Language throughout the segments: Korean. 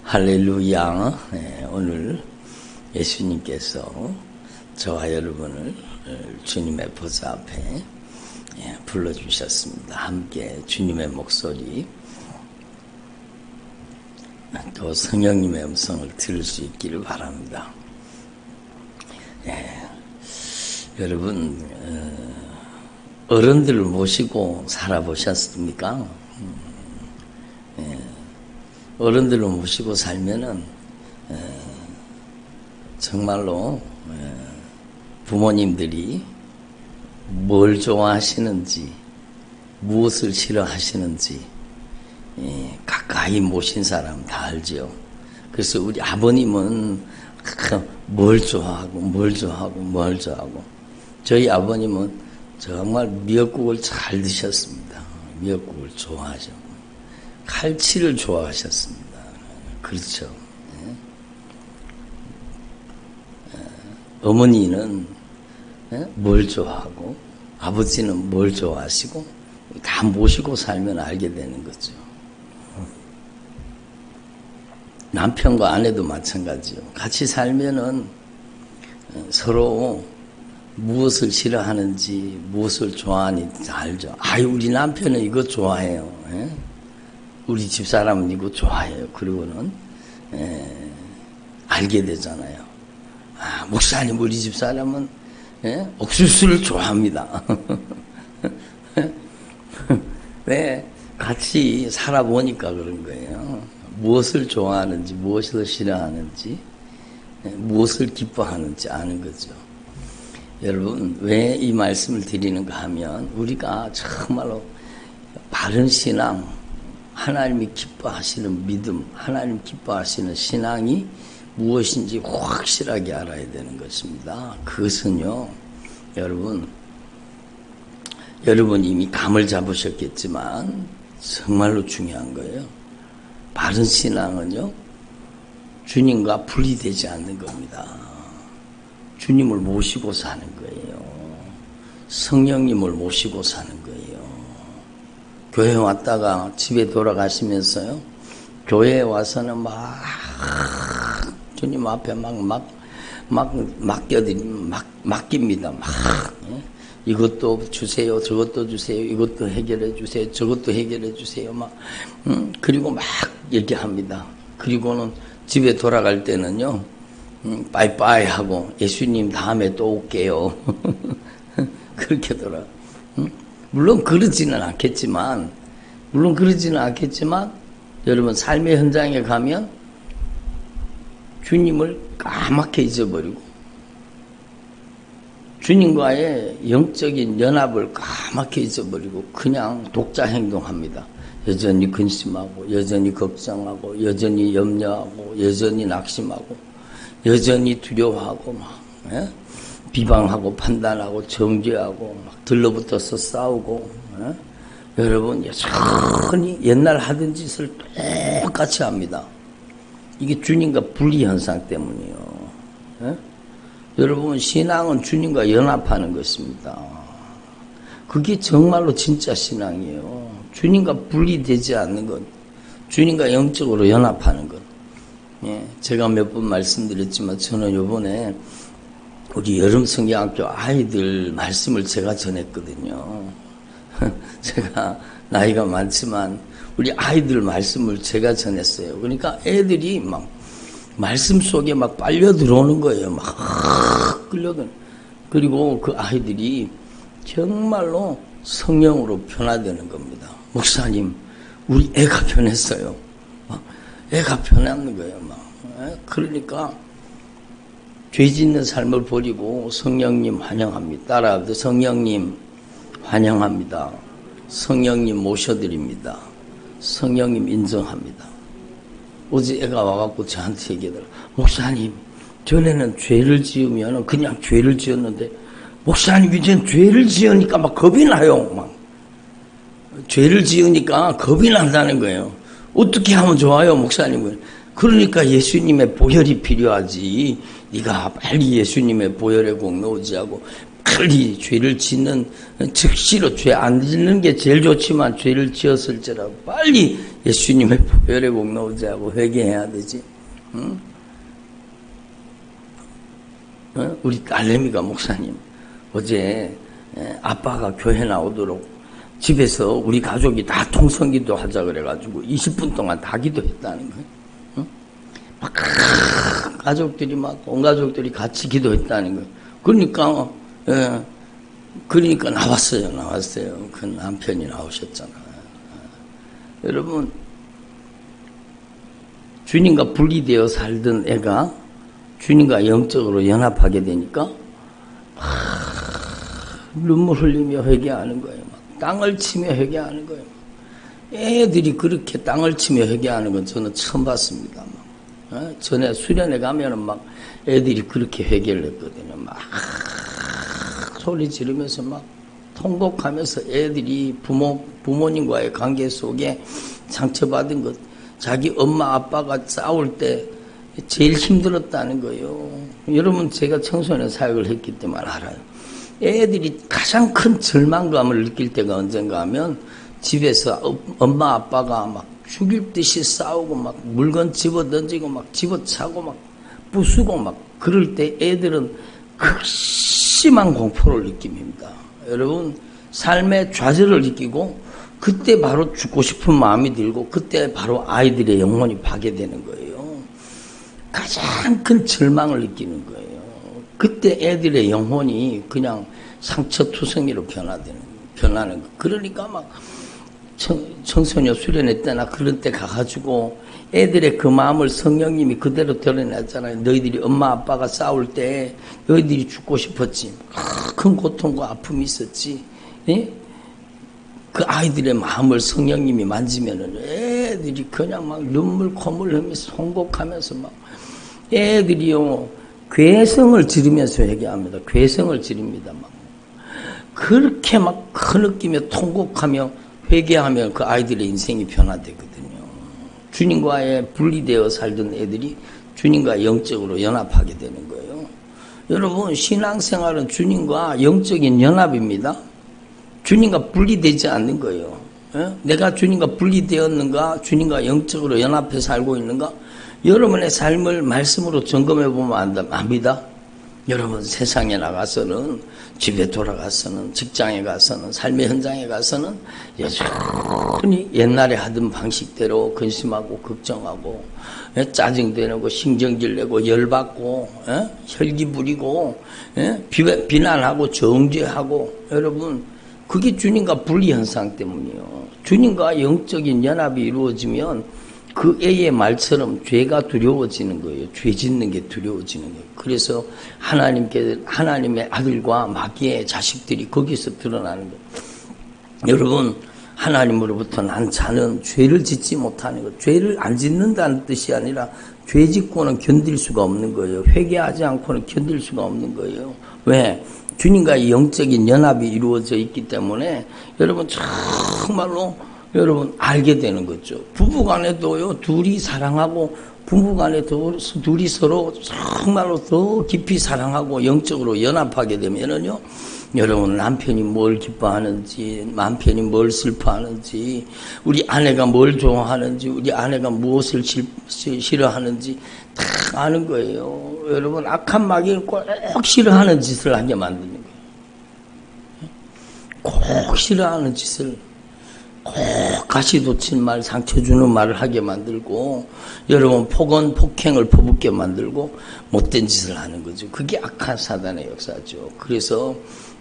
할렐루야. 오늘 예수님께서 저와 여러분을 주님의 보좌 앞에 불러주셨습니다. 함께 주님의 목소리 또 성령님의 음성을 들을 수 있기를 바랍니다. 여러분 어른들을 모시고 살아보셨습니까? 어른들을 모시고 살면은 정말로 부모님들이 뭘 좋아하시는지 무엇을 싫어하시는지 가까이 모신 사람 다 알죠. 그래서 우리 아버님은 뭘 좋아하고 저희 아버님은 정말 미역국을 잘 드셨습니다. 미역국을 좋아하셨고 칼치를 좋아하셨습니다. 그렇죠. 어머니는 뭘 좋아하고 아버지는 뭘 좋아하시고 다 모시고 살면 알게 되는 거죠. 남편과 아내도 마찬가지요. 같이 살면은 서로 무엇을 싫어하는지 무엇을 좋아하는지 알죠. 우리 남편은 이거 좋아해요. 우리 집사람은 이거 좋아해요. 그리고는 알게 되잖아요. 목사님 우리 집사람은 옥수수를 좋아합니다. 네, 같이 살아보니까 그런 거예요. 무엇을 좋아하는지 무엇을 싫어하는지 무엇을 기뻐하는지 아는 거죠. 여러분 왜 이 말씀을 드리는가 하면 우리가 정말로 바른 신앙, 하나님이 기뻐하시는 믿음, 하나님 기뻐하시는 신앙이 무엇인지 확실하게 알아야 되는 것입니다. 그것은요, 여러분 이미 감을 잡으셨겠지만 정말로 중요한 거예요. 바른 신앙은요, 주님과 분리되지 않는 겁니다. 주님을 모시고 사는 거예요. 성령님을 모시고 사는 거예요. 교회 왔다가 집에 돌아가시면서요, 교회에 와서는 주님 앞에 맡깁니다. 이것도 주세요, 저것도 주세요, 이것도 해결해 주세요, 저것도 해결해 주세요, 그리고 얘기합니다. 그리고는 집에 돌아갈 때는요, 빠이빠이 하고, 예수님 다음에 또 올게요. 그렇게 물론 그러지는 않겠지만, 여러분 삶의 현장에 가면 주님을 까맣게 잊어버리고, 주님과의 영적인 연합을 까맣게 잊어버리고, 그냥 독자 행동합니다. 여전히 근심하고, 여전히 걱정하고, 여전히 염려하고, 여전히 낙심하고, 여전히 두려워하고, 비방하고 판단하고 정죄하고 들러붙어서 싸우고 여러분 여전히 옛날 하던 짓을 똑같이 합니다. 이게 주님과 분리 현상 때문이에요. 여러분 신앙은 주님과 연합하는 것입니다. 그게 정말로 진짜 신앙이에요. 주님과 분리되지 않는 것, 주님과 영적으로 연합하는 것. 제가 몇 번 말씀드렸지만 저는 요번에 우리 여름성경학교 아이들 말씀을 제가 전했거든요. 제가 나이가 많지만 우리 아이들 말씀을 제가 전했어요. 그러니까 애들이 말씀 속에 빨려 들어오는 거예요. 끌려들. 그리고 그 아이들이 정말로 성령으로 변화되는 겁니다. 목사님, 우리 애가 변했어요. 애가 변하는 거예요. 그러니까 죄 짓는 삶을 버리고 성령님 환영합니다. 따라합니다. 성령님 환영합니다. 성령님 모셔드립니다. 성령님 인정합니다. 어제 애가 와갖고 저한테 얘기하더라. 목사님, 전에는 죄를 지으면 그냥 죄를 지었는데 목사님 이젠 죄를 지으니까 겁이 나요. 죄를 지으니까 겁이 난다는 거예요. 어떻게 하면 좋아요, 목사님은? 그러니까 예수님의 보혈이 필요하지. 네가 빨리 예수님의 보혈의 공 넣지 하고 빨리 죄를 짓는, 즉시로 죄 안 짓는 게 제일 좋지만 죄를 지었을지라도 빨리 예수님의 보혈의 복 나오지 하고 회개해야 되지. 응? 우리 딸내미가 목사님 어제 아빠가 교회 나오도록 집에서 우리 가족이 다 통성기도 하자 그래가지고 20분 동안 다 기도했다는 거예요. 응? 막 가족들이 막 온 가족들이 같이 기도했다는 거예요. 그러니까 나왔어요. 그 남편이 나오셨잖아요. 여러분, 주님과 분리되어 살던 애가 주님과 영적으로 연합하게 되니까 눈물 흘리며 회개하는 거예요. 막 땅을 치며 회개하는 거예요. 애들이 그렇게 땅을 치며 회개하는 건 저는 처음 봤습니다. 전에 수련회 가면은 막 애들이 그렇게 회개를 했거든요. 막 소리 지르면서 막 통곡하면서 애들이 부모님과의 관계 속에 상처받은 것, 자기 엄마 아빠가 싸울 때 제일 힘들었다는 거예요. 여러분, 제가 청소년 사역을 했기 때문에 알아요. 애들이 가장 큰 절망감을 느낄 때가 언젠가 하면 집에서 엄마 아빠가 막 죽일 듯이 싸우고 막 물건 집어 던지고 막 집어차고 막 부수고 막 그럴 때 애들은 극심한 공포를 느낍니다. 여러분, 삶의 좌절을 느끼고 그때 바로 죽고 싶은 마음이 들고 그때 바로 아이들의 영혼이 파괴되는 거예요. 가장 큰 절망을 느끼는 거예요. 그때 애들의 영혼이 그냥 상처투성이로 변하는 거. 그러니까 막 청소년 수련회 때나 그런 때 가가지고 애들의 그 마음을 성령님이 그대로 드러냈잖아요. 너희들이 엄마 아빠가 싸울 때 너희들이 죽고 싶었지. 큰 고통과 아픔이 있었지. 예? 그 아이들의 마음을 성령님이 만지면은 애들이 그냥 막 눈물 콧물 흘리면서 통곡하면서 막 애들이요 괴성을 지르면서 회개합니다. 괴성을 지릅니다. 막 그렇게 막 흐느끼며 통곡하며 회개하면 그 아이들의 인생이 변화되거든요. 주님과의 분리되어 살던 애들이 주님과 영적으로 연합하게 되는 거예요. 여러분, 신앙생활은 주님과 영적인 연합입니다. 주님과 분리되지 않는 거예요. 내가 주님과 분리되었는가, 주님과 영적으로 연합해 살고 있는가, 여러분의 삶을 말씀으로 점검해 보면 압니다. 여러분, 세상에 나가서는, 집에 돌아가서는, 직장에 가서는, 삶의 현장에 가서는 여전히 옛날에 하던 방식대로 근심하고 걱정하고 짜증내고 신경질 내고 열받고 혈기 부리고 비난하고 정죄하고, 여러분, 그게 주님과 분리현상 때문이에요. 주님과 영적인 연합이 이루어지면 그 애의 말처럼 죄가 두려워지는 거예요. 죄 짓는 게 두려워지는 거예요. 그래서 하나님의 아들과 마귀의 자식들이 거기서 드러나는 거예요. 여러분, 하나님으로부터 난 자는 죄를 짓지 못하는 것. 죄를 안 짓는다는 뜻이 아니라 죄 짓고는 견딜 수가 없는 거예요. 회개하지 않고는 견딜 수가 없는 거예요. 왜? 주님과의 영적인 연합이 이루어져 있기 때문에 여러분 정말로 여러분 알게 되는 거죠. 부부간에도요, 둘이 사랑하고 부부간에 둘이 서로 정말로 더 깊이 사랑하고 영적으로 연합하게 되면은요, 여러분 남편이 뭘 기뻐하는지, 남편이 뭘 슬퍼하는지, 우리 아내가 뭘 좋아하는지, 우리 아내가 무엇을 싫어하는지 다 아는 거예요. 여러분, 악한 마귀는 꼭 싫어하는 짓을 하게 만드는 거예요. 꼭 싫어하는 짓을, 꼭 가시 돋친 말, 상처 주는 말을 하게 만들고, 여러분 폭행을 퍼붓게 만들고 못된 짓을 하는 거죠. 그게 악한 사단의 역사죠. 그래서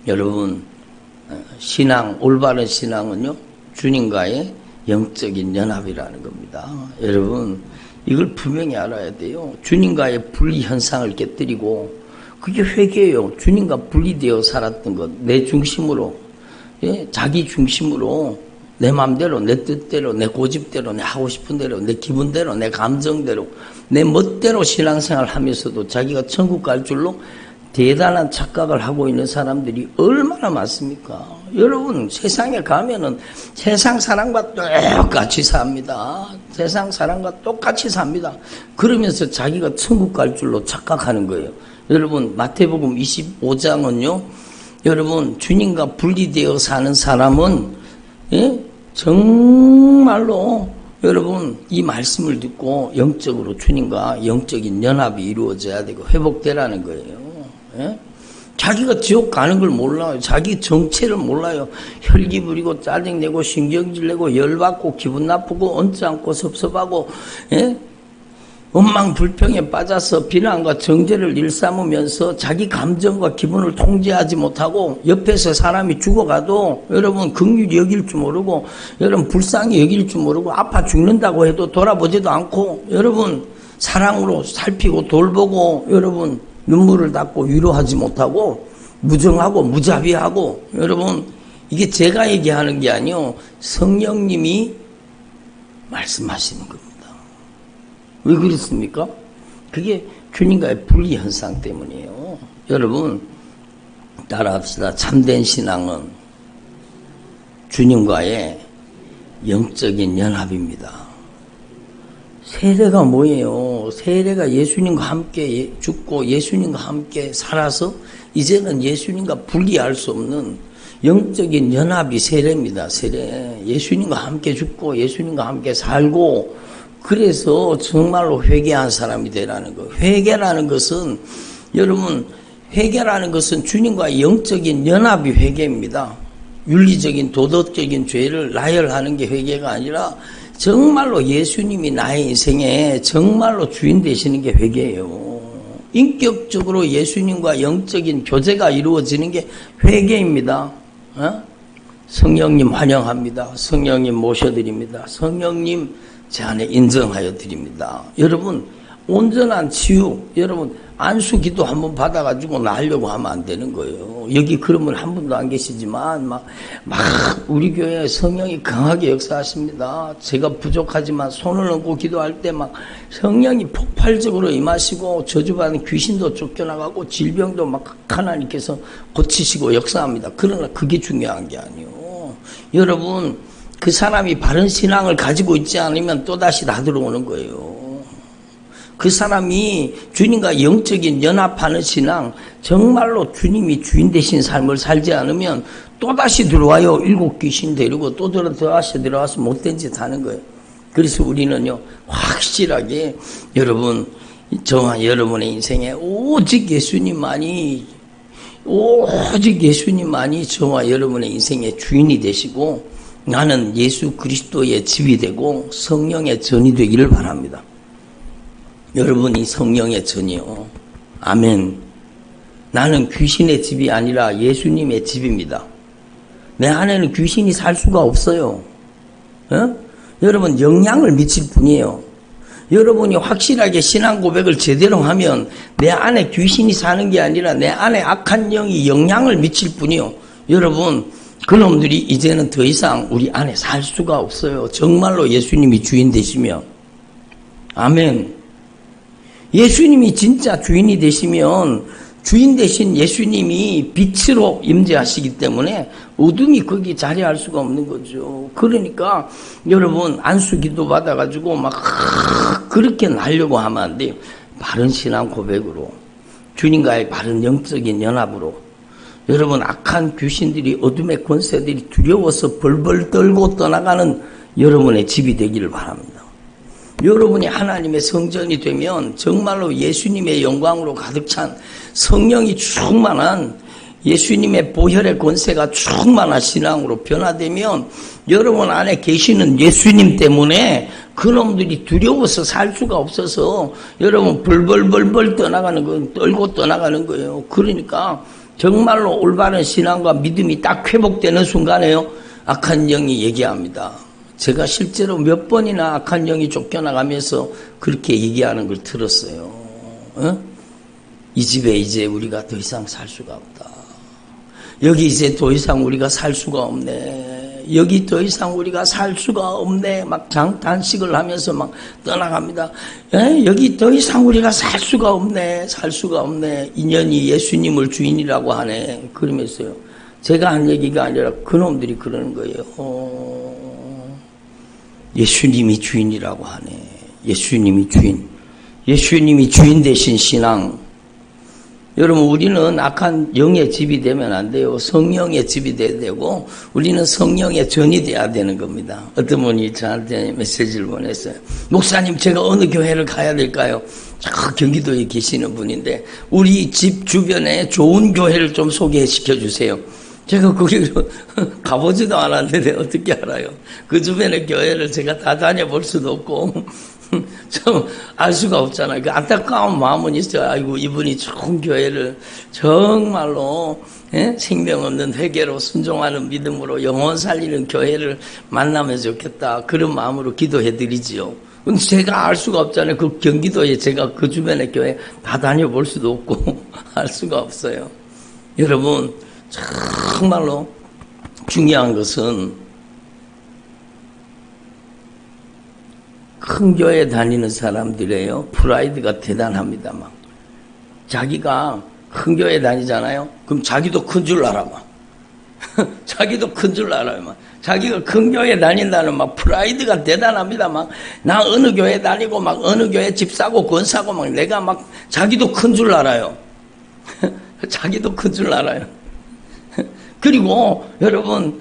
여러분, 올바른 신앙은요, 주님과의 영적인 연합이라는 겁니다. 여러분, 이걸 분명히 알아야 돼요. 주님과의 분리 현상을 깨뜨리고, 그게 회개예요. 주님과 분리되어 살았던 것, 내 중심으로, 자기 중심으로, 내 마음대로, 내 뜻대로, 내 고집대로, 내 하고 싶은 대로, 내 기분대로, 내 감정대로, 내 멋대로 신앙생활 하면서도 자기가 천국 갈 줄로 대단한 착각을 하고 있는 사람들이 얼마나 많습니까? 여러분, 세상에 가면은 세상 사람과 똑같이 삽니다. 세상 사람과 똑같이 삽니다. 그러면서 자기가 천국 갈 줄로 착각하는 거예요. 여러분, 마태복음 25장은요, 여러분 주님과 분리되어 사는 사람은 정말로 여러분 이 말씀을 듣고 영적으로 주님과 영적인 연합이 이루어져야 되고 회복되라는 거예요. 자기가 지옥 가는 걸 몰라요. 자기 정체를 몰라요. 혈기 부리고 짜증내고 신경질 내고 열받고 기분 나쁘고 언짢고 섭섭하고 원망 불평에 빠져서 비난과 정죄를 일삼으면서 자기 감정과 기분을 통제하지 못하고 옆에서 사람이 죽어가도 여러분 긍휼히 여길 줄 모르고 여러분 불쌍히 여길 줄 모르고 아파 죽는다고 해도 돌아보지도 않고 여러분 사랑으로 살피고 돌보고 여러분 눈물을 닦고 위로하지 못하고 무정하고 무자비하고 여러분 이게 제가 얘기하는 게 아니요 성령님이 말씀하시는 겁니다. 왜 그렇습니까? 그게 주님과의 분리 현상 때문이에요. 여러분 따라합시다. 참된 신앙은 주님과의 영적인 연합입니다. 세례가 뭐예요? 세례가 예수님과 함께 죽고 예수님과 함께 살아서 이제는 예수님과 분리할 수 없는 영적인 연합이 세례입니다. 세례. 예수님과 함께 죽고 예수님과 함께 살고 그래서 정말로 회개한 사람이 되라는 거예요. 회개라는 것은 여러분 회개라는 것은 주님과 영적인 연합이 회개입니다. 윤리적인 도덕적인 죄를 나열하는 게 회개가 아니라 정말로 예수님이 나의 인생에 정말로 주인 되시는 게 회개예요. 인격적으로 예수님과 영적인 교제가 이루어지는 게 회개입니다. 성령님 환영합니다. 성령님 모셔드립니다. 성령님 제 안에 인정하여 드립니다. 여러분 온전한 치유, 여러분 안수기도 한번 받아가지고 나으려고 하면 안 되는 거예요. 여기 그런 분 한 분도 안 계시지만 막 우리 교회에 성령이 강하게 역사하십니다. 제가 부족하지만 손을 얹고 기도할 때 막 성령이 폭발적으로 임하시고 저주받은 귀신도 쫓겨나가고 질병도 막 하나님께서 고치시고 역사합니다. 그러나 그게 중요한 게 아니에요. 여러분 그 사람이 바른 신앙을 가지고 있지 않으면 또다시 다 들어오는 거예요. 그 사람이 주님과 영적인 연합하는 신앙, 정말로 주님이 주인 되신 삶을 살지 않으면 또다시 들어와요. 일곱 귀신 데리고 또 다시 들어와서 못된 짓 하는 거예요. 그래서 우리는요 확실하게 여러분 저와 여러분의 인생에 오직 예수님만이 저와 여러분의 인생의 주인이 되시고 나는 예수 그리스도의 집이 되고 성령의 전이 되기를 바랍니다. 여러분이 성령의 전이요. 아멘. 나는 귀신의 집이 아니라 예수님의 집입니다. 내 안에는 귀신이 살 수가 없어요. 여러분 영향을 미칠 뿐이에요. 여러분이 확실하게 신앙 고백을 제대로 하면 내 안에 귀신이 사는 게 아니라 내 안에 악한 영이 영향을 미칠 뿐이요. 여러분 그놈들이 이제는 더 이상 우리 안에 살 수가 없어요. 정말로 예수님이 주인 되시면. 아멘. 예수님이 진짜 주인이 되시면 주인 되신 예수님이 빛으로 임재하시기 때문에 어둠이 거기 자리할 수가 없는 거죠. 그러니까 여러분 안수기도 받아가지고 막 그렇게 나려고 하면 안 돼요. 바른 신앙 고백으로 주님과의 바른 영적인 연합으로 여러분 악한 귀신들이 어둠의 권세들이 두려워서 벌벌 떨고 떠나가는 여러분의 집이 되기를 바랍니다. 여러분이 하나님의 성전이 되면 정말로 예수님의 영광으로 가득 찬 성령이 충만한 예수님의 보혈의 권세가 충만한 신앙으로 변화되면 여러분 안에 계시는 예수님 때문에 그놈들이 두려워서 살 수가 없어서 여러분 벌벌벌벌 떠나가는 거 떨고 떠나가는 거예요. 그러니까 정말로 올바른 신앙과 믿음이 딱 회복되는 순간에요 악한 영이 얘기합니다. 제가 실제로 몇 번이나 악한 영이 쫓겨나가면서 그렇게 얘기하는 걸 들었어요. 이 집에 이제 우리가 더 이상 살 수가 없다. 여기 이제 더 이상 우리가 살 수가 없네. 여기 더 이상 우리가 살 수가 없네. 막 장단식을 하면서 막 떠나갑니다. 여기 더 이상 우리가 살 수가 없네. 살 수가 없네. 인연이 예수님을 주인이라고 하네. 그러면서요. 제가 한 얘기가 아니라 그놈들이 그러는 거예요. 예수님이 주인이라고 하네. 예수님이 주인. 예수님이 주인 되신 신앙. 여러분, 우리는 악한 영의 집이 되면 안 돼요. 성령의 집이 돼야 되고, 우리는 성령의 전이 돼야 되는 겁니다. 어떤 분이 저한테 메시지를 보냈어요. 목사님, 제가 어느 교회를 가야 될까요? 저 경기도에 계시는 분인데, 우리 집 주변에 좋은 교회를 좀 소개시켜 주세요. 제가 거기를 가보지도 않았는데 어떻게 알아요? 그 주변의 교회를 제가 다 다녀볼 수도 없고, 좀 알 수가 없잖아요. 그 안타까운 마음은 있어요. 아이고, 이분이 좋은 교회를 정말로 생명 없는 회개로 순종하는 믿음으로 영혼 살리는 교회를 만나면 좋겠다. 그런 마음으로 기도해 드리지요. 근데 제가 알 수가 없잖아요. 그 경기도에 제가 그 주변의 교회 다 다녀볼 수도 없고 알 수가 없어요. 여러분, 정말로 중요한 것은 큰 교회 다니는 사람들이에요. 프라이드가 대단합니다. 막 자기가 큰 교회 다니잖아요. 그럼 자기도 큰 줄 알아. 막 자기도 큰 줄 알아요. 막 자기가 큰 교회 다닌다는 막 프라이드가 대단합니다. 막 나 어느 교회 다니고 막 어느 교회 집 사고 권 사고 막 내가 막 자기도 큰 줄 알아요. 자기도 큰 줄 알아요. 그리고 여러분,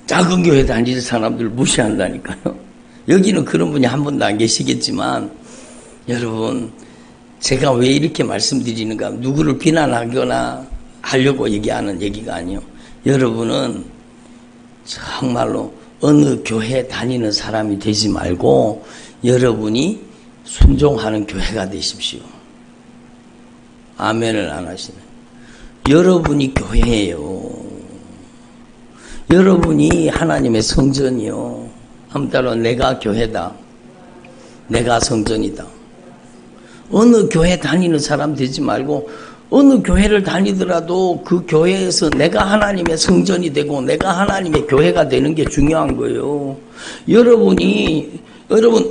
작은 교회 다니는 사람들 무시한다니까요. 여기는 그런 분이 한 분도 안 계시겠지만, 여러분, 제가 왜 이렇게 말씀드리는가, 누구를 비난하거나 하려고 얘기하는 얘기가 아니에요. 여러분은 정말로 어느 교회 다니는 사람이 되지 말고 여러분이 순종하는 교회가 되십시오. 아멘을 안 하시네. 여러분이 교회예요. 여러분이 하나님의 성전이요. 한번 따라, 내가 교회다. 내가 성전이다. 어느 교회 다니는 사람 되지 말고 어느 교회를 다니더라도 그 교회에서 내가 하나님의 성전이 되고 내가 하나님의 교회가 되는 게 중요한 거예요. 여러분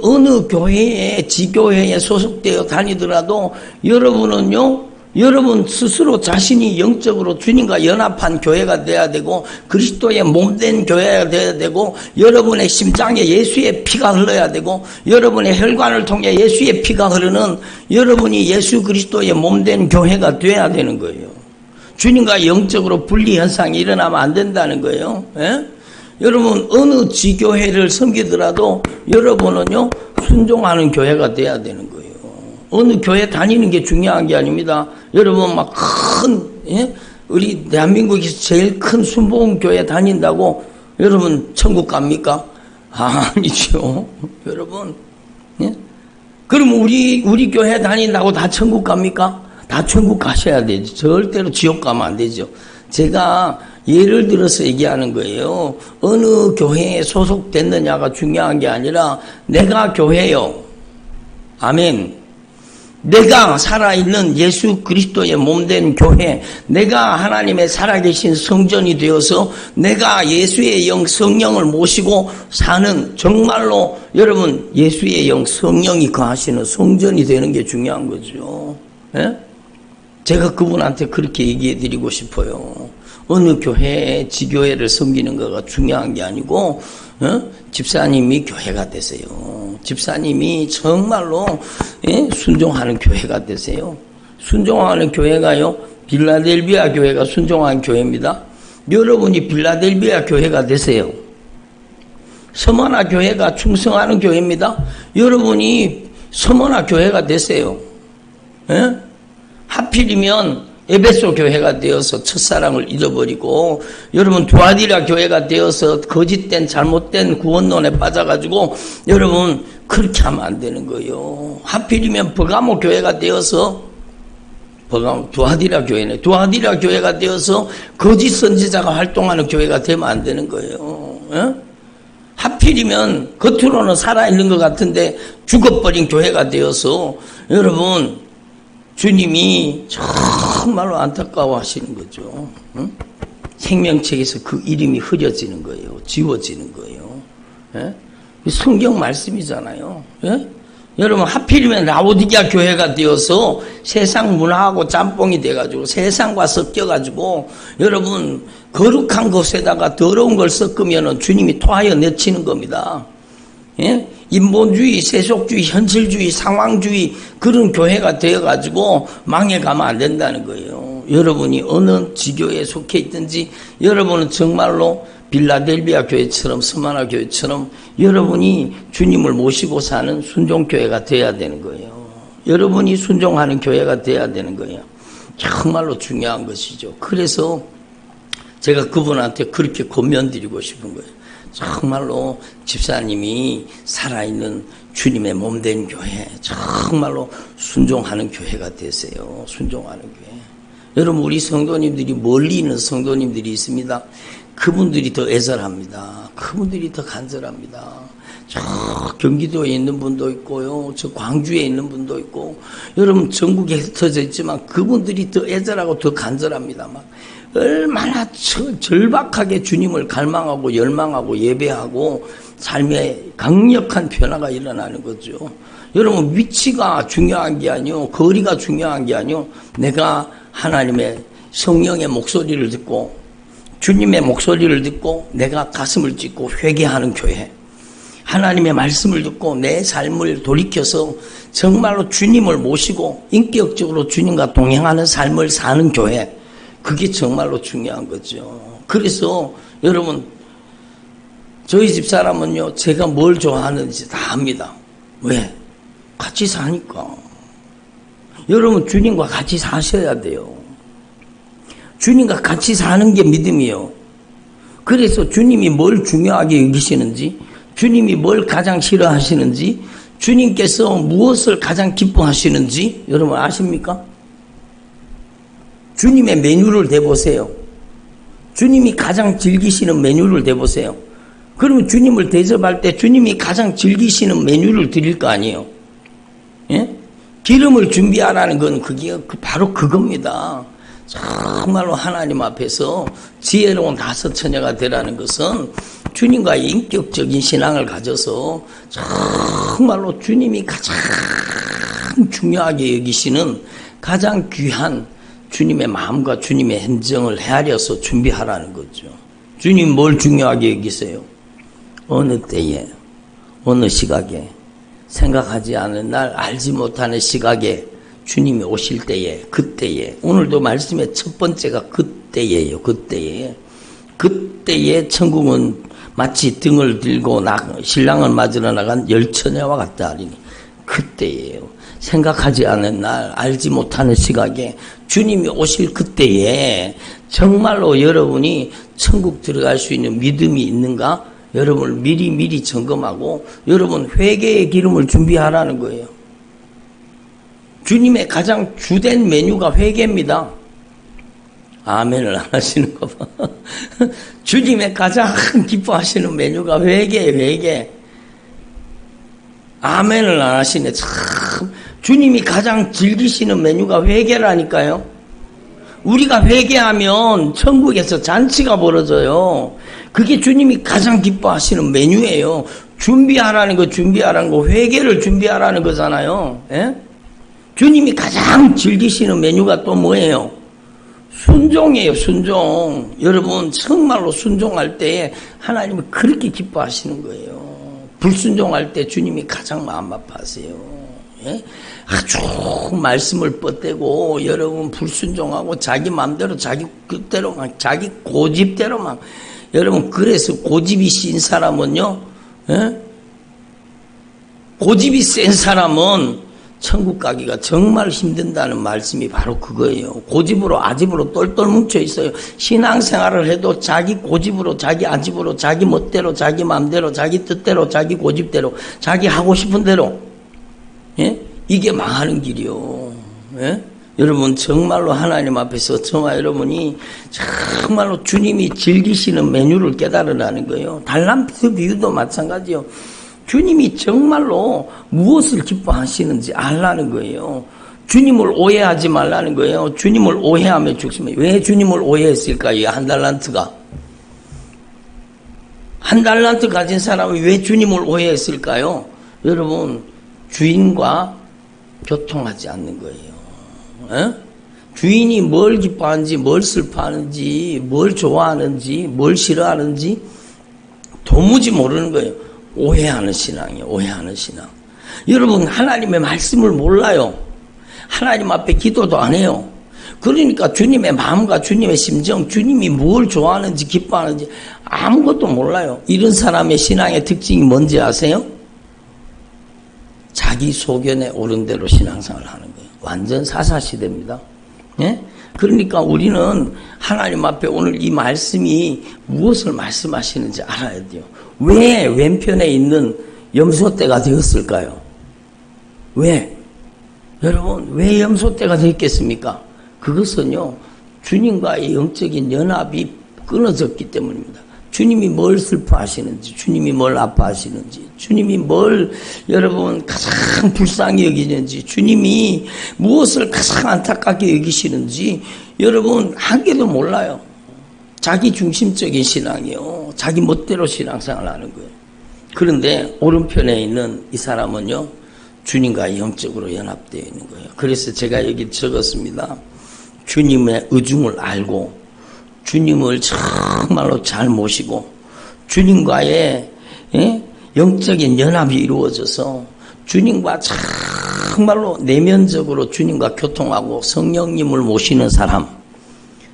어느 교회에 지교회에 소속되어 다니더라도 여러분은요, 여러분 스스로 자신이 영적으로 주님과 연합한 교회가 돼야 되고 그리스도의 몸된 교회가 돼야 되고 여러분의 심장에 예수의 피가 흘러야 되고 여러분의 혈관을 통해 예수의 피가 흐르는 여러분이 예수 그리스도의 몸된 교회가 돼야 되는 거예요. 주님과 영적으로 분리 현상이 일어나면 안 된다는 거예요. 예? 여러분 어느 지교회를 섬기더라도 여러분은요 순종하는 교회가 돼야 되는 거예요. 어느 교회 다니는 게 중요한 게 아닙니다. 여러분 막 우리 대한민국에서 제일 큰 순복음교회 다닌다고 여러분 천국 갑니까? 아니죠. 여러분, 그럼 우리 교회 다닌다고 다 천국 갑니까? 다 천국 가셔야 되죠. 절대로 지옥 가면 안 되죠. 제가 예를 들어서 얘기하는 거예요. 어느 교회에 소속됐느냐가 중요한 게 아니라 내가 교회요. 아멘. 내가 살아있는 예수 그리스도의 몸된 교회, 내가 하나님의 살아계신 성전이 되어서 내가 예수의 영 성령을 모시고 사는 정말로 여러분 예수의 영 성령이 거하시는 성전이 되는 게 중요한 거죠. 예? 제가 그분한테 그렇게 얘기해 드리고 싶어요. 어느 교회에 지교회를 섬기는 거가 중요한 게 아니고 집사님이 교회가 되세요. 집사님이 정말로 순종하는 교회가 되세요. 순종하는 교회가요, 빌라델비아 교회가 순종하는 교회입니다. 여러분이 빌라델비아 교회가 되세요. 서머나 교회가 충성하는 교회입니다. 여러분이 서머나 교회가 되세요. 하필이면 에베소 교회가 되어서 첫사랑을 잃어버리고 여러분 두아디라 교회가 되어서 거짓된 잘못된 구원론에 빠져가지고 여러분 그렇게 하면 안 되는 거예요. 하필이면 버가모 교회가 되어서 두아디라 교회네. 두아디라 교회가 되어서 거짓 선지자가 활동하는 교회가 되면 안 되는 거예요. 하필이면 겉으로는 살아있는 것 같은데 죽어버린 교회가 되어서 여러분 주님이 정말로 안타까워하시는 거죠. 생명책에서 그 이름이 흐려지는 거예요. 지워지는 거예요. 예? 성경 말씀이잖아요. 예? 여러분 하필이면 라오디게아 교회가 되어서 세상 문화하고 짬뽕이 돼가지고 세상과 섞여가지고 여러분 거룩한 것에다가 더러운 걸 섞으면 주님이 토하여 내치는 겁니다. 예? 인본주의, 세속주의, 현실주의, 상황주의 그런 교회가 되어가지고 망해가면 안 된다는 거예요. 여러분이 어느 지교에 속해 있든지 여러분은 정말로 빌라델비아 교회처럼 스마나 교회처럼 여러분이 주님을 모시고 사는 순종교회가 되어야 되는 거예요. 여러분이 순종하는 교회가 되어야 되는 거예요. 정말로 중요한 것이죠. 그래서 제가 그분한테 그렇게 권면드리고 싶은 거예요. 정말로 집사님이 살아있는 주님의 몸된 교회, 정말로 순종하는 교회가 되세요. 순종하는 교회. 여러분, 우리 성도님들이 멀리 있는 성도님들이 있습니다. 그분들이 더 애절합니다. 그분들이 더 간절합니다. 저 경기도에 있는 분도 있고요. 저 광주에 있는 분도 있고, 여러분 전국에 흩어져 있지만 그분들이 더 애절하고 더 간절합니다. 막 얼마나 절박하게 주님을 갈망하고 열망하고 예배하고 삶에 강력한 변화가 일어나는 거죠. 여러분, 위치가 중요한 게 아니요, 거리가 중요한 게 아니요, 내가 하나님의 성령의 목소리를 듣고 주님의 목소리를 듣고 내가 가슴을 찢고 회개하는 교회, 하나님의 말씀을 듣고 내 삶을 돌이켜서 정말로 주님을 모시고 인격적으로 주님과 동행하는 삶을 사는 교회, 그게 정말로 중요한 거죠. 그래서 여러분, 저희 집사람은요, 제가 뭘 좋아하는지 다 압니다. 왜? 같이 사니까. 여러분, 주님과 같이 사셔야 돼요. 주님과 같이 사는 게 믿음이에요. 그래서 주님이 뭘 중요하게 여기시는지, 주님이 뭘 가장 싫어하시는지, 주님께서 무엇을 가장 기뻐하시는지 여러분 아십니까? 주님의 메뉴를 대보세요. 주님이 가장 즐기시는 메뉴를 대보세요. 그러면 주님을 대접할 때 주님이 가장 즐기시는 메뉴를 드릴 거 아니에요. 예? 기름을 준비하라는 건 그게 바로 그겁니다. 정말로 하나님 앞에서 지혜로운 다섯 처녀가 되라는 것은 주님과의 인격적인 신앙을 가져서 정말로 주님이 가장 중요하게 여기시는 가장 귀한 주님의 마음과 주님의 행정을 헤아려서 준비하라는 거죠. 주님 뭘 중요하게 여기세요? 어느 때에, 어느 시각에, 생각하지 않은 날, 알지 못하는 시각에 주님이 오실 때에, 그때에, 오늘도 말씀의 첫 번째가 그때예요. 그때에 천국은 마치 등을 들고 신랑을 맞으러 나간 열처녀와 같다 하리니, 그때예요. 생각하지 않은 날, 알지 못하는 시각에 주님이 오실 그때에 정말로 여러분이 천국 들어갈 수 있는 믿음이 있는가? 여러분을 미리 점검하고 여러분 회개의 기름을 준비하라는 거예요. 주님의 가장 주된 메뉴가 회개입니다. 아멘을 안 하시는 거 봐. 주님의 가장 기뻐하시는 메뉴가 회개. 아멘을 안 하시네. 참, 주님이 가장 즐기시는 메뉴가 회개라니까요. 우리가 회개하면 천국에서 잔치가 벌어져요. 그게 주님이 가장 기뻐하시는 메뉴예요. 준비하라는 거 회개를 준비하라는 거잖아요. 예? 주님이 가장 즐기시는 메뉴가 또 뭐예요? 순종이에요. 순종. 여러분 정말로 순종할 때 하나님이 그렇게 기뻐하시는 거예요. 불순종할 때 주님이 가장 마음 아파하세요. 예? 아주 말씀을 뻗대고 여러분 불순종하고 자기 마음대로 자기 뜻대로만 자기 고집대로만, 여러분 그래서 고집이 신 사람은요, 예? 고집이 센 사람은 천국 가기가 정말 힘든다는 말씀이 바로 그거예요. 고집으로 아집으로 똘똘 뭉쳐 있어요. 신앙생활을 해도 자기 고집으로 자기 아집으로 자기 멋대로 자기 마음대로 자기 뜻대로 자기 고집대로 자기 하고 싶은 대로, 예? 이게 망하는 길이요. 예? 여러분 정말로 하나님 앞에서 저와 여러분이 정말로 주님이 즐기시는 메뉴를 깨달으라는 거예요. 달란트 비유도 마찬가지요. 주님이 정말로 무엇을 기뻐하시는지 알라는 거예요. 주님을 오해하지 말라는 거예요. 주님을 오해하면 죽습니다. 왜 주님을 오해했을까요? 한 달란트가. 한 달란트 가진 사람이 왜 주님을 오해했을까요? 여러분 주인과 교통하지 않는 거예요. 에? 주인이 뭘 기뻐하는지, 뭘 슬퍼하는지, 뭘 좋아하는지, 뭘 싫어하는지 도무지 모르는 거예요. 오해하는 신앙이에요. 오해하는 신앙. 여러분 하나님의 말씀을 몰라요. 하나님 앞에 기도도 안 해요. 그러니까 주님의 마음과 주님의 심정, 주님이 뭘 좋아하는지 기뻐하는지 아무것도 몰라요. 이런 사람의 신앙의 특징이 뭔지 아세요? 자기 소견에 오른 대로 신앙생활을 하는 거예요. 완전 사사시대입니다. 예? 그러니까 우리는 하나님 앞에 오늘 이 말씀이 무엇을 말씀하시는지 알아야 돼요. 왜 왼편에 있는 염소떼가 되었을까요? 왜? 여러분 왜 염소떼가 되었겠습니까? 그것은요 주님과의 영적인 연합이 끊어졌기 때문입니다. 주님이 뭘 슬퍼하시는지, 주님이 뭘 아파하시는지, 주님이 뭘 여러분 가장 불쌍히 여기는지, 주님이 무엇을 가장 안타깝게 여기시는지 여러분 한 개도 몰라요. 자기 중심적인 신앙이요. 자기 멋대로 신앙생활을 하는 거예요. 그런데 오른편에 있는 이 사람은요 주님과 영적으로 연합되어 있는 거예요. 그래서 제가 여기 적었습니다. 주님의 의중을 알고 주님을 정말로 잘 모시고 주님과의 영적인 연합이 이루어져서 주님과 정말로 내면적으로 주님과 교통하고 성령님을 모시는 사람,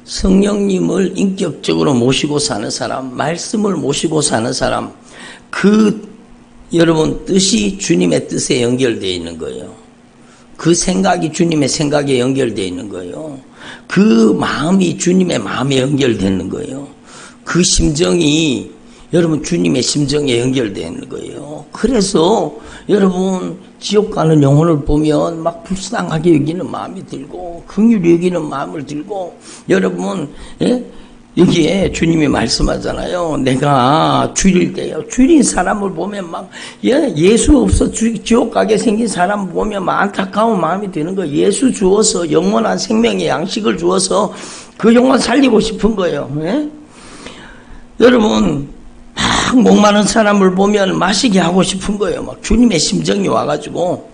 성령님을 인격적으로 모시고 사는 사람, 말씀을 모시고 사는 사람, 그 여러분 뜻이 주님의 뜻에 연결되어 있는 거예요. 그 생각이 주님의 생각에 연결되어 있는 거예요. 그 마음이 주님의 마음에 연결되는 거예요. 그 심정이 여러분 주님의 심정에 연결되어 있는 거예요. 그래서 여러분 지옥 가는 영혼을 보면 막 불쌍하게 여기는 마음이 들고 긍휼히 여기는 마음을 들고 여러분 여기에 주님이 말씀하잖아요. 내가 줄일 때요. 줄인 사람을 보면 막 예수 없어 지옥 가게 생긴 사람 보면 막 안타까운 마음이 드는 거예요. 예수 주어서 영원한 생명의 양식을 주어서 그 영혼 살리고 싶은 거예요. 예? 여러분 막 목마른 사람을 보면 마시게 하고 싶은 거예요. 막 주님의 심정이 와가지고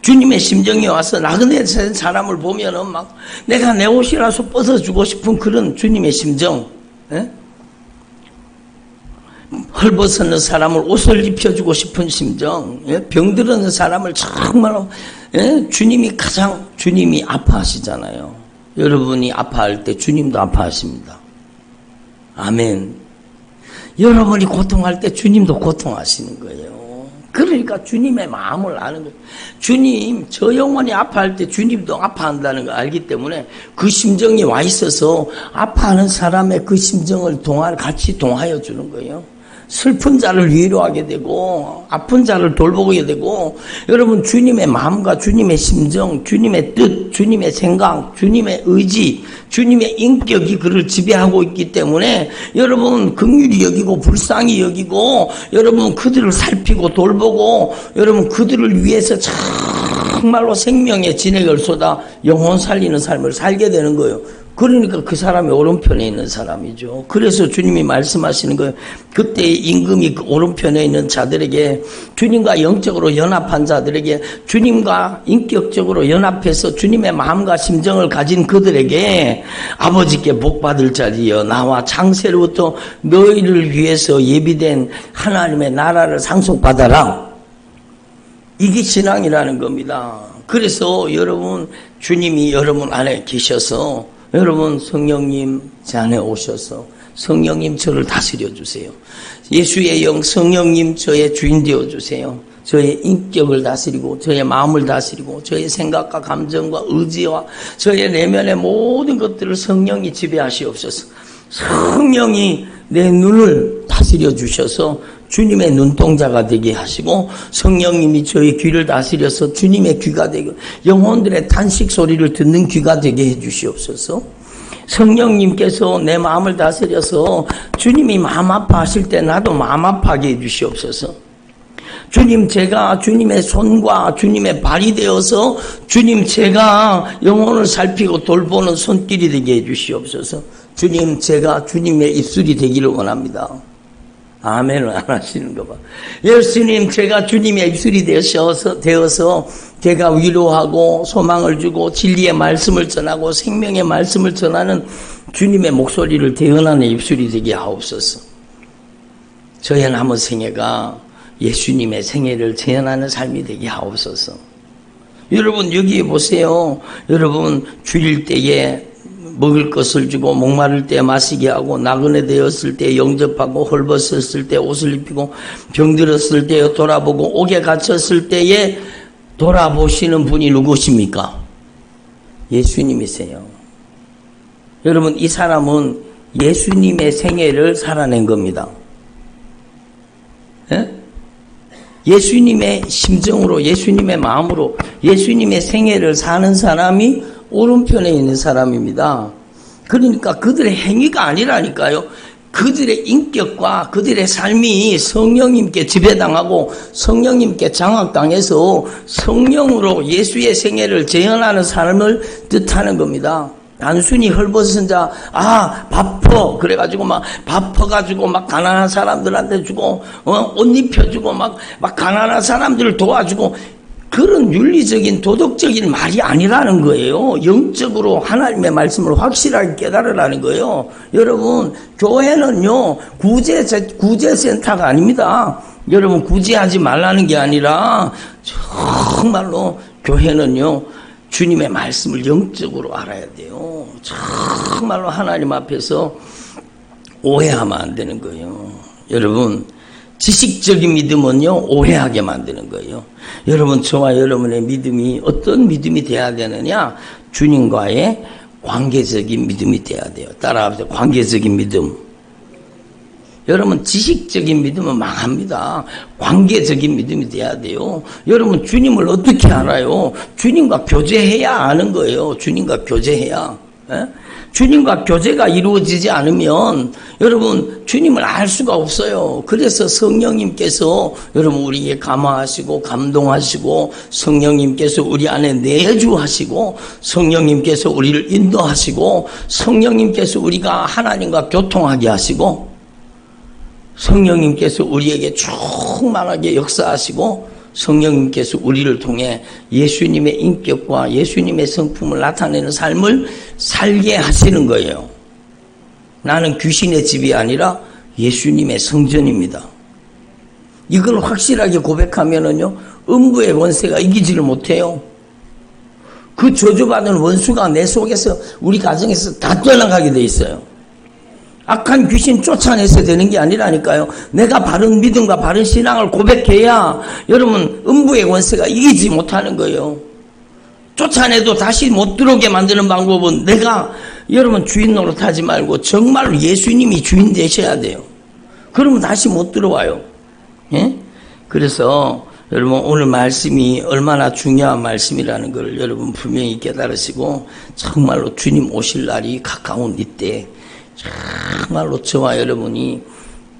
주님의 심정이 와서 나그네 사람을 보면은 막 내가 내 옷이라서 벗어주고 싶은 그런 주님의 심정. 헐벗는 사람을 옷을 입혀주고 싶은 심정. 병들었는 사람을 정말로 주님이 아파하시잖아요. 여러분이 아파할 때 주님도 아파하십니다. 아멘. 여러분이 고통할 때 주님도 고통하시는 거예요. 그러니까 주님의 마음을 아는 거예요. 주님, 저 영혼이 아파할 때 주님도 아파한다는 걸 알기 때문에 그 심정이 와 있어서 아파하는 사람의 그 심정을 같이 동하여 주는 거예요. 슬픈 자를 위로하게 되고 아픈 자를 돌보게 되고 여러분 주님의 마음과 주님의 심정, 주님의 뜻, 주님의 생각, 주님의 의지, 주님의 인격이 그를 지배하고 있기 때문에 여러분 긍휼히 여기고 불쌍히 여기고 여러분 그들을 살피고 돌보고 여러분 그들을 위해서 정말로 생명의 진액을 쏟아 영혼 살리는 삶을 살게 되는 거예요. 그러니까 그 사람이 오른편에 있는 사람이죠. 그래서 주님이 말씀하시는 거예요. 그때 임금이 그 오른편에 있는 자들에게 주님과 영적으로 연합한 자들에게 주님과 인격적으로 연합해서 주님의 마음과 심정을 가진 그들에게 아버지께 복받을 자리여 나와 창세로부터 너희를 위해서 예비된 하나님의 나라를 상속받아라. 이게 신앙이라는 겁니다. 그래서 여러분 주님이 여러분 안에 계셔서 여러분 성령님 제 안에 오셔서 성령님 저를 다스려 주세요. 예수의 영 성령님 저의 주인 되어 주세요. 저의 인격을 다스리고 저의 마음을 다스리고 저의 생각과 감정과 의지와 저의 내면의 모든 것들을 성령이 지배하시옵소서. 성령이 내 눈을 다스려 주셔서 주님의 눈동자가 되게 하시고 성령님이 저의 귀를 다스려서 주님의 귀가 되고 영혼들의 탄식 소리를 듣는 귀가 되게 해 주시옵소서. 성령님께서 내 마음을 다스려서 주님이 마음 아파하실 때 나도 마음 아파하게 해 주시옵소서. 주님 제가 주님의 손과 주님의 발이 되어서 주님 제가 영혼을 살피고 돌보는 손길이 되게 해 주시옵소서. 주님 제가 주님의 입술이 되기를 원합니다. 아멘을 안 하시는 거 봐. 예수님 제가 주님의 입술이 되어서 제가 위로하고 소망을 주고 진리의 말씀을 전하고 생명의 말씀을 전하는 주님의 목소리를 대언하는 입술이 되게 하옵소서. 저의 남은 생애가 예수님의 생애를 재현하는 삶이 되게 하옵소서. 여러분 여기에 보세요. 여러분 주일 때에 먹을 것을 주고 목마를 때 마시게 하고 나그네 되었을 때 영접하고 헐벗었을 때 옷을 입히고 병들었을 때 돌아보고 옥에 갇혔을 때에 돌아보시는 분이 누구십니까? 예수님이세요. 여러분 이 사람은 예수님의 생애를 살아낸 겁니다. 예? 예수님의 심정으로 예수님의 마음으로 예수님의 생애를 사는 사람이 오른편에 있는 사람입니다. 그러니까 그들의 행위가 아니라니까요. 그들의 인격과 그들의 삶이 성령님께 지배당하고 성령님께 장악당해서 성령으로 예수의 생애를 재현하는 삶을 뜻하는 겁니다. 단순히 헐벗은 자, 바퍼. 그래가지고 바퍼가지고 가난한 사람들한테 주고, 옷 입혀주고, 가난한 사람들을 도와주고, 그런 윤리적인 도덕적인 말이 아니라는 거예요. 영적으로 하나님의 말씀을 확실하게 깨달으라는 거예요. 여러분 교회는요 구제센터가 아닙니다. 여러분 구제하지 말라는 게 아니라 정말로 교회는요 주님의 말씀을 영적으로 알아야 돼요. 정말로 하나님 앞에서 오해하면 안 되는 거예요. 여러분 지식적인 믿음은요 오해하게 만드는 거예요. 여러분 저와 여러분의 믿음이 어떤 믿음이 돼야 되느냐? 주님과의 관계적인 믿음이 돼야 돼요. 따라하세요. 관계적인 믿음. 여러분 지식적인 믿음은 망합니다. 관계적인 믿음이 돼야 돼요. 여러분 주님을 어떻게 알아요? 주님과 교제해야 아는 거예요. 주님과 교제해야. 에? 주님과 교제가 이루어지지 않으면 여러분 주님을 알 수가 없어요. 그래서 성령님께서 여러분 우리에게 감화하시고 감동하시고 성령님께서 우리 안에 내주하시고 성령님께서 우리를 인도하시고 성령님께서 우리가 하나님과 교통하게 하시고 성령님께서 우리에게 충만하게 역사하시고 성령님께서 우리를 통해 예수님의 인격과 예수님의 성품을 나타내는 삶을 살게 하시는 거예요. 나는 귀신의 집이 아니라 예수님의 성전입니다. 이걸 확실하게 고백하면은요, 음부의 원세가 이기지를 못해요. 그 저주받은 원수가 내 속에서 우리 가정에서 다 떠나가게 돼 있어요. 악한 귀신 쫓아내서 되는 게 아니라니까요. 내가 바른 믿음과 바른 신앙을 고백해야 여러분 음부의 권세가 이기지 못하는 거예요. 쫓아내도 다시 못 들어오게 만드는 방법은 내가 여러분 주인 노릇하지 말고 정말로 예수님이 주인 되셔야 돼요. 그러면 다시 못 들어와요. 예? 그래서 여러분 오늘 말씀이 얼마나 중요한 말씀이라는 걸 여러분 분명히 깨달으시고 정말로 주님 오실 날이 가까운 이때 정말로 저와 여러분이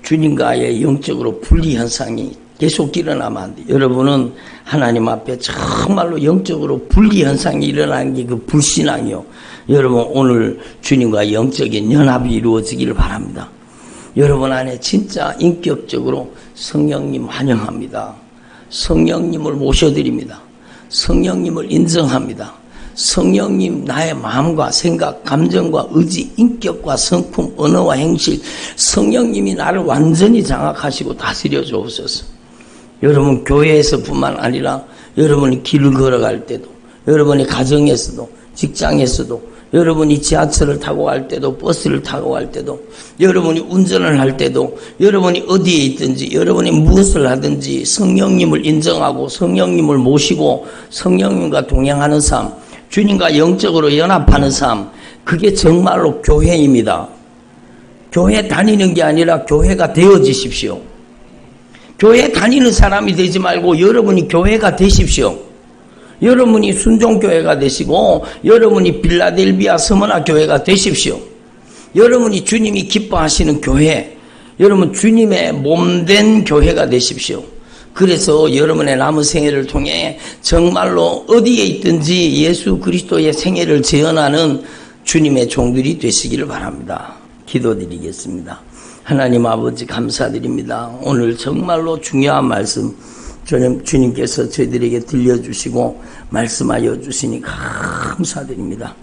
주님과의 영적으로 분리 현상이 계속 일어나면 안 돼요. 여러분은 하나님 앞에 정말로 영적으로 분리 현상이 일어나는 게 그 불신앙이요. 여러분 오늘 주님과 영적인 연합이 이루어지기를 바랍니다. 여러분 안에 진짜 인격적으로 성령님 환영합니다. 성령님을 모셔드립니다. 성령님을 인정합니다. 성령님 나의 마음과 생각, 감정과 의지, 인격과 성품, 언어와 행실 성령님이 나를 완전히 장악하시고 다스려 주옵소서. 여러분 교회에서뿐만 아니라 여러분이 길을 걸어갈 때도 여러분이 가정에서도 직장에서도 여러분이 지하철을 타고 갈 때도 버스를 타고 갈 때도 여러분이 운전을 할 때도 여러분이 어디에 있든지 여러분이 무엇을 하든지 성령님을 인정하고 성령님을 모시고 성령님과 동행하는 삶 주님과 영적으로 연합하는 삶 그게 정말로 교회입니다. 교회 다니는 게 아니라 교회가 되어지십시오. 교회 다니는 사람이 되지 말고 여러분이 교회가 되십시오. 여러분이 순종교회가 되시고 여러분이 빌라델비아 서머나 교회가 되십시오. 여러분이 주님이 기뻐하시는 교회 여러분 주님의 몸된 교회가 되십시오. 그래서 여러분의 남은 생애를 통해 정말로 어디에 있든지 예수 그리스도의 생애를 재현하는 주님의 종들이 되시기를 바랍니다. 기도드리겠습니다. 하나님 아버지 감사드립니다. 오늘 정말로 중요한 말씀 주님께서 저희들에게 들려주시고 말씀하여 주시니 감사드립니다.